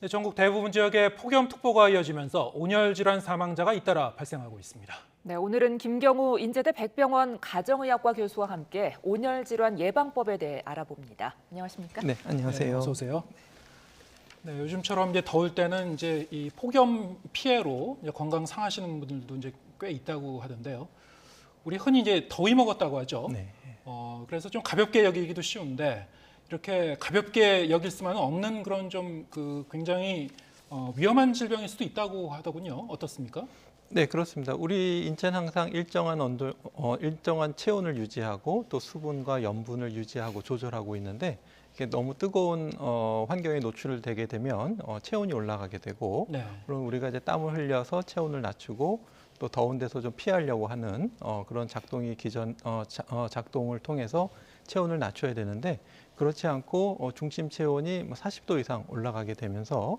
네, 전국 대부분 지역에 폭염특보가 이어지면서 온열 질환 사망자가 잇따라 발생하고 있습니다. 네, 오늘은 김경우 인제대 백병원 가정의학과 교수와 함께 온열 질환 예방법에 대해 알아봅니다. 안녕하십니까? 네, 안녕하세요. 네, 어서 오세요. 네, 요즘처럼 이제 더울 때는 이제 이 폭염 피해로 이제 건강 상하시는 분들도 이제 꽤 있다고 하던데요. 우리 흔히 이제 더위 먹었다고 하죠. 네. 그래서 좀 가볍게 여기기도 쉬운데 이렇게 가볍게 여길 수만은 없는 그런 좀 굉장히 위험한 질병일 수도 있다고 하더군요. 어떻습니까? 네, 그렇습니다. 우리 인체는 항상 일정한 온도, 일정한 체온을 유지하고 또 수분과 염분을 유지하고 조절하고 있는데 이게 너무 뜨거운 환경에 노출되게 되면 체온이 올라가게 되고 네. 그럼 우리가 이제 땀을 흘려서 체온을 낮추고 또 더운 데서 좀 피하려고 하는 그런 작동을 통해서 체온을 낮춰야 되는데 그렇지 않고 중심 체온이 40도 이상 올라가게 되면서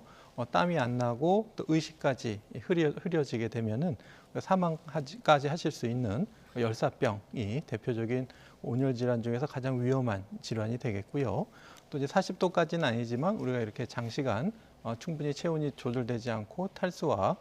땀이 안 나고 또 의식까지 흐려지게 되면은 사망까지 하실 수 있는 열사병이 대표적인 온열 질환 중에서 가장 위험한 질환이 되겠고요. 또 이제 40도까지는 아니지만 우리가 이렇게 장시간 충분히 체온이 조절되지 않고 탈수와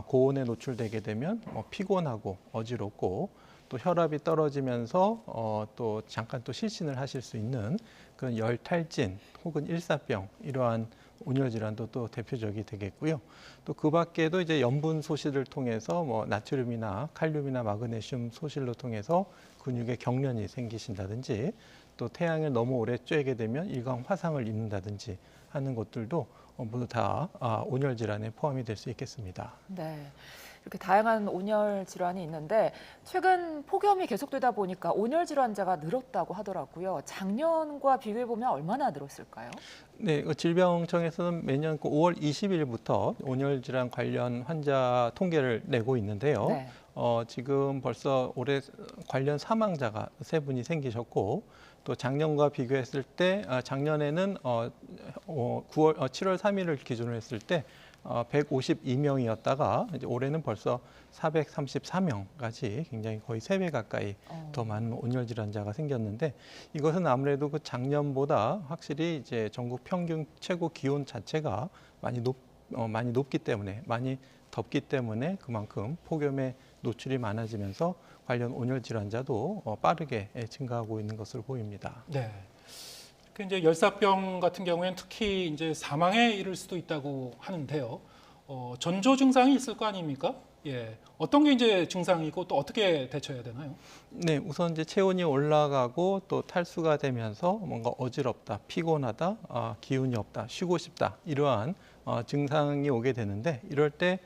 고온에 노출되게 되면 피곤하고 어지럽고 또 혈압이 떨어지면서 또 잠깐 또 실신을 하실 수 있는 그런 열탈진 혹은 일사병 이러한 온열 질환도 또 대표적이 되겠고요. 또 그 밖에도 이제 염분 소실을 통해서 나트륨이나 칼륨이나 마그네슘 소실로 통해서 근육에 경련이 생기신다든지 또 태양을 너무 오래 쬐게 되면 일광 화상을 입는다든지 하는 것들도 모두 다 온열 질환에 포함이 될 수 있겠습니다. 네, 이렇게 다양한 온열 질환이 있는데 최근 폭염이 계속되다 보니까 온열 질환자가 늘었다고 하더라고요. 작년과 비교해 보면 얼마나 늘었을까요? 네, 질병청에서는 매년 5월 20일부터 온열 질환 관련 환자 통계를 내고 있는데요. 네. 지금 벌써 올해 관련 사망자가 3분이 생기셨고 또 작년과 비교했을 때 작년에는 7월 3일을 기준으로 했을 때 152명이었다가 이제 올해는 벌써 434명까지 굉장히 거의 3배 가까이 더 많은 온열 질환자가 생겼는데 이것은 아무래도 그 작년보다 확실히 이제 전국 평균 최고 기온 자체가 많이 높기 때문에 많이 덥기 때문에 그만큼 폭염에 노출이 많아지면서 관련 온열 질환자도 빠르게 증가하고 있는 것으로 보입니다. 네. 그 이제 열사병 같은 경우에는 특히 이제 사망에 이를 수도 있다고 하는데요. 전조 증상이 있을 거 아닙니까? 예. 어떤 게 이제 증상이고 또 어떻게 대처해야 되나요? 네, 우선 이제 체온이 올라가고 또 탈수가 되면서 뭔가 어지럽다, 피곤하다, 기운이 없다, 쉬고 싶다 이러한 증상이 오게 되는데 이럴 때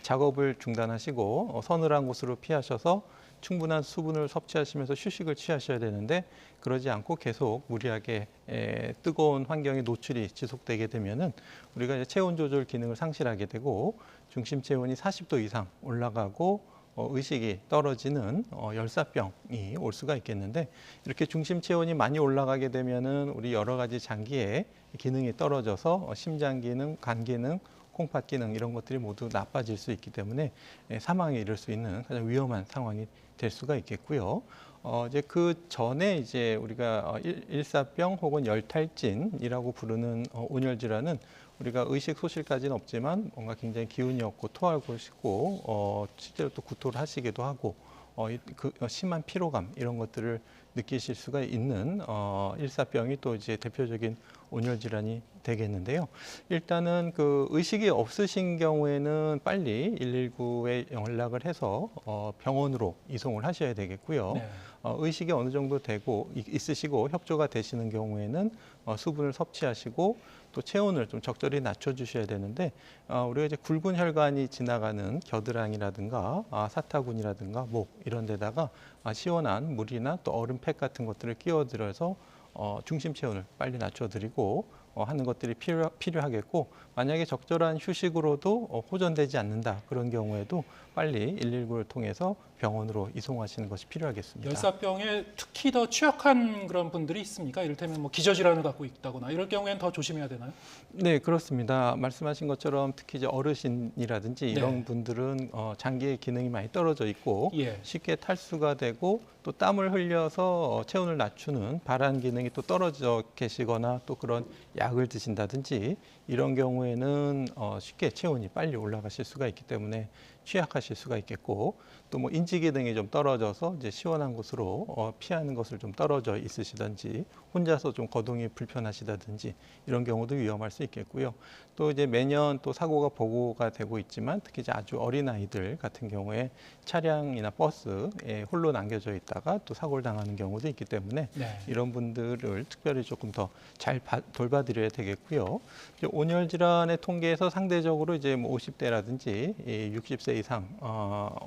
작업을 중단하시고 서늘한 곳으로 피하셔서 충분한 수분을 섭취하시면서 휴식을 취하셔야 되는데 그러지 않고 계속 무리하게 뜨거운 환경에 노출이 지속되게 되면은 우리가 이제 체온 조절 기능을 상실하게 되고 중심 체온이 40도 이상 올라가고 의식이 떨어지는 열사병이 올 수가 있겠는데 이렇게 중심 체온이 많이 올라가게 되면은 우리 여러 가지 장기의 기능이 떨어져서 심장 기능, 간 기능, 콩팥 기능 이런 것들이 모두 나빠질 수 있기 때문에 사망에 이를 수 있는 가장 위험한 상황이 될 수가 있겠고요. 이제 그 전에 이제 우리가 일사병 혹은 열탈진이라고 부르는 온열 질환은 우리가 의식 소실까지는 없지만 뭔가 굉장히 기운이 없고 토하고 싶고 실제로 또 구토를 하시기도 하고 심한 피로감 이런 것들을 느끼실 수가 있는 일사병이 또 이제 대표적인 온열 질환이 되겠는데요. 일단은 그 의식이 없으신 경우에는 빨리 119에 연락을 해서 병원으로 이송을 하셔야 되겠고요. 네. 의식이 어느 정도 되고 있으시고 협조가 되시는 경우에는 수분을 섭취하시고 또 체온을 좀 적절히 낮춰주셔야 되는데 우리가 이제 굵은 혈관이 지나가는 겨드랑이라든가 사타구니라든가 목 이런 데다가 시원한 물이나 또 얼음팩 같은 것들을 끼워들어서 중심 체온을 빨리 낮춰드리고 하는 것들이 필요하겠고 만약에 적절한 휴식으로도 호전되지 않는다 그런 경우에도 빨리 119를 통해서 병원으로 이송하시는 것이 필요하겠습니다. 열사병에 특히 더 취약한 그런 분들이 있습니까? 이를테면 뭐 기저질환을 갖고 있다거나 이럴 경우에는 더 조심해야 되나요? 네, 그렇습니다. 말씀하신 것처럼 특히 이제 어르신이라든지 이런 네. 분들은 장기의 기능이 많이 떨어져 있고 예. 쉽게 탈수가 되고 또 땀을 흘려서 체온을 낮추는 발한 기능이 또 떨어져 계시거나 또 그런 약을 드신다든지 이런 경우에는 쉽게 체온이 빨리 올라가실 수가 있기 때문에 취약하실 수가 있겠고 또 뭐 인지 기능이 좀 떨어져서 이제 시원한 곳으로 피하는 것을 좀 떨어져 있으시든지 혼자서 좀 거동이 불편하시다든지 이런 경우도 위험할 수 있겠고요. 또 이제 매년 또 사고가 보고가 되고 있지만 특히 이제 아주 어린 아이들 같은 경우에 차량이나 버스에 홀로 남겨져 있다가 또 사고를 당하는 경우도 있기 때문에 네. 이런 분들을 특별히 조금 더 잘 돌봐드려야 되겠고요. 이제 온열 질환의 통계에서 상대적으로 이제 뭐 50대라든지 60세 이상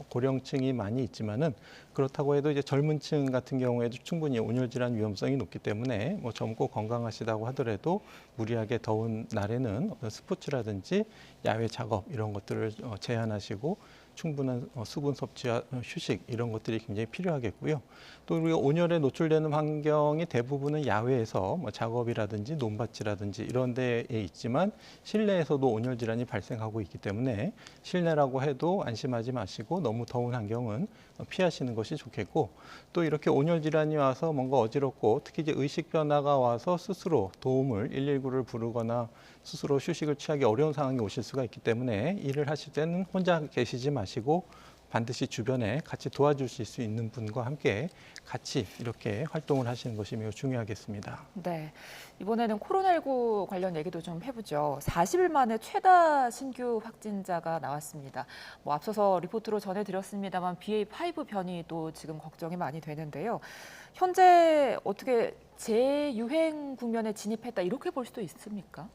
고령층이 많이 있지만은 그렇다고 해도 이제 젊은층 같은 경우에도 충분히 온열 질환 위험성이 높기 때문에 뭐 젊고 건강하시다고 하더라도 무리하게 더운 날에는 어떤 스포츠라든지 야외 작업 이런 것들을 제한하시고 충분한 수분 섭취와 휴식 이런 것들이 굉장히 필요하겠고요. 또 우리가 온열에 노출되는 환경이 대부분은 야외에서 뭐 작업이라든지 논밭이라든지 이런 데에 있지만 실내에서도 온열 질환이 발생하고 있기 때문에 실내라고 해도 안심하지 마시고 너무 더운 환경은 피하시는 것이 좋겠고 또 이렇게 온열 질환이 와서 뭔가 어지럽고 특히 이제 의식 변화가 와서 스스로 도움을 119를 부르거나 스스로 휴식을 취하기 어려운 상황이 오실 수가 있기 때문에 일을 하실 때는 혼자 계시지 마시고 반드시 주변에 같이 도와주실 수 있는 분과 함께 같이 이렇게 활동을 하시는 것이 매우 중요하겠습니다. 네, 이번에는 코로나19 관련 얘기도 좀 해보죠. 40일 만에 최다 신규 확진자가 나왔습니다. 뭐 앞서서 리포트로 전해드렸습니다만 BA.5 변이도 지금 걱정이 많이 되는데요. 현재 어떻게 재유행 국면에 진입했다 이렇게 볼 수도 있습니까?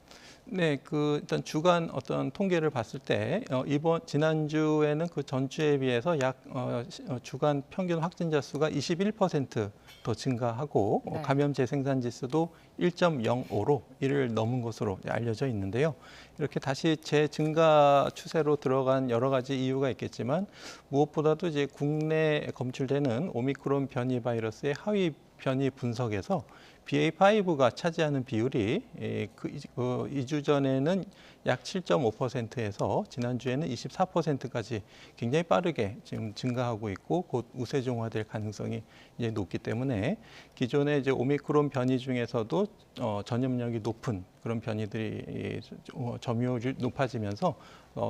네, 일단 주간 어떤 통계를 봤을 때 지난주에는 그 전주에 비해서 약 주간 평균 확진자 수가 21%더 증가하고 네. 감염 재생산 지수도 1.05로 1을 넘은 것으로 알려져 있는데요. 이렇게 다시 재증가 추세로 들어간 여러 가지 이유가 있겠지만 무엇보다도 이제 국내에 검출되는 오미크론 변이 바이러스의 하위 변이 분석에서 BA.5가 차지하는 비율이 2주 전에는 약 7.5%에서 지난주에는 24%까지 굉장히 빠르게 지금 증가하고 있고 곧 우세종화될 가능성이 이제 높기 때문에 기존의 이제 오미크론 변이 중에서도 전염력이 높은 그런 변이들이 점유율이 높아지면서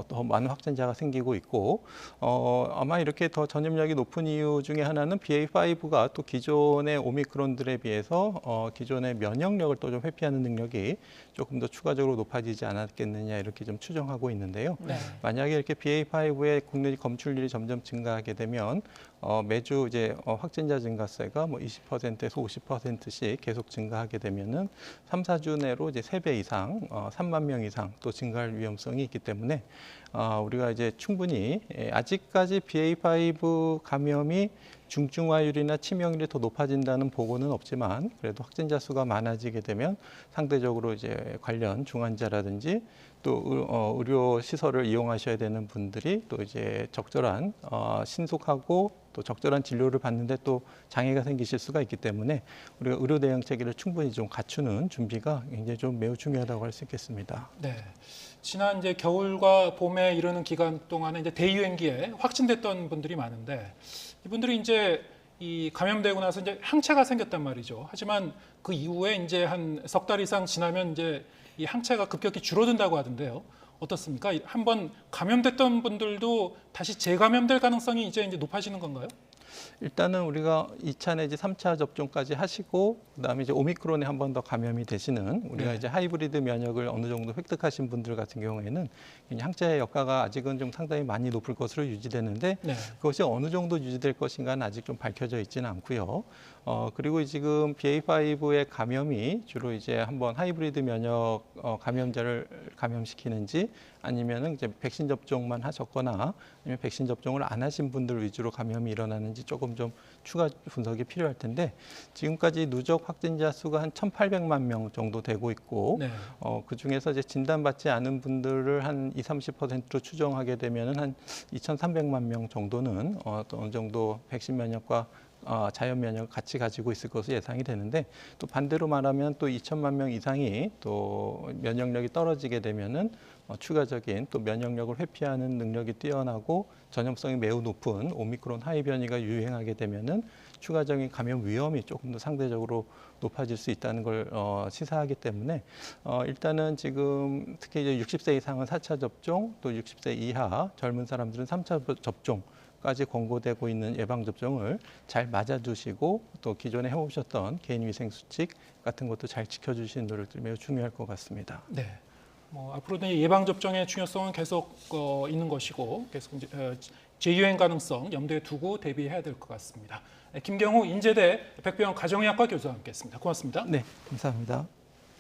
더 많은 확진자가 생기고 있고 아마 이렇게 더 전염력이 높은 이유 중에 하나는 BA.5가 또 기존의 오미크론들에 비해서 기존의 면역력을 또 좀 회피하는 능력이 조금 더 추가적으로 높아지지 않았겠느냐 이렇게 좀 추정하고 있는데요. 네. 만약에 이렇게 BA.5의 국내 검출률이 점점 증가하게 되면 매주 이제 확진자 증가세가 뭐 20%에서 50%씩 계속 증가하게 되면은 3, 4주 내로 이제 3배 이상, 3만 명 이상 또 증가할 위험성이 있기 때문에 우리가 이제 충분히 아직까지 BA.5 감염이 중증화율이나 치명률이 더 높아진다는 보고는 없지만 그래도 확진자 수가 많아지게 되면 상대적으로 이제 관련 중환자라든지 또 의료 시설을 이용하셔야 되는 분들이 또 이제 적절한 신속하고 또 적절한 진료를 받는데 또 장애가 생기실 수가 있기 때문에 우리가 의료 대응 체계를 충분히 좀 갖추는 준비가 굉장히 좀 매우 중요하다고 할 수 있겠습니다. 네. 지난 이제 겨울과 봄에 이르는 기간 동안에 이제 대유행기에 확진됐던 분들이 많은데 이분들이 이제 이 감염되고 나서 이제 항체가 생겼단 말이죠. 하지만 그 이후에 이제 한 석 달 이상 지나면 이제 이 항체가 급격히 줄어든다고 하던데요. 어떻습니까? 한번 감염됐던 분들도 다시 재감염될 가능성이 이제 높아지는 건가요? 일단은 우리가 2차 내지 3차 접종까지 하시고 그다음에 이제 오미크론에 한 번 더 감염이 되시는 우리가 네. 이제 하이브리드 면역을 어느 정도 획득하신 분들 같은 경우에는 항체 역가가 아직은 좀 상당히 많이 높을 것으로 유지되는데 네. 그것이 어느 정도 유지될 것인가는 아직 좀 밝혀져 있지는 않고요. 그리고 지금 BA.5의 감염이 주로 이제 한번 하이브리드 면역 감염자를 감염시키는지 아니면은 이제 백신 접종만 하셨거나 아니면 백신 접종을 안 하신 분들 위주로 감염이 일어나는지 조금 좀 추가 분석이 필요할 텐데 지금까지 누적 확진자 수가 한 1,800만 명 정도 되고 있고 네. 그 중에서 이제 진단받지 않은 분들을 한 20-30%로 추정하게 되면은 한 2,300만 명 정도는 어느 정도 백신 면역과 자연 면역을 같이 가지고 있을 것으로 예상이 되는데 또 반대로 말하면 또 2천만 명 이상이 또 면역력이 떨어지게 되면은 추가적인 또 면역력을 회피하는 능력이 뛰어나고 전염성이 매우 높은 오미크론 하이 변이가 유행하게 되면은 추가적인 감염 위험이 조금 더 상대적으로 높아질 수 있다는 걸 시사하기 때문에 일단은 지금 특히 이제 60세 이상은 4차 접종, 또 60세 이하 젊은 사람들은 3차 접종까지 권고되고 있는 예방 접종을 잘 맞아주시고 또 기존에 해오셨던 개인위생 수칙 같은 것도 잘 지켜주시는 노력들이 매우 중요할 것 같습니다. 네. 앞으로도 예방 접종의 중요성은 계속 있는 것이고 계속 이제 재유행 가능성 염두에 두고 대비해야 될 것 같습니다. 김경우 인제대 백병원 가정의학과 교수와 함께했습니다. 고맙습니다. 네, 감사합니다.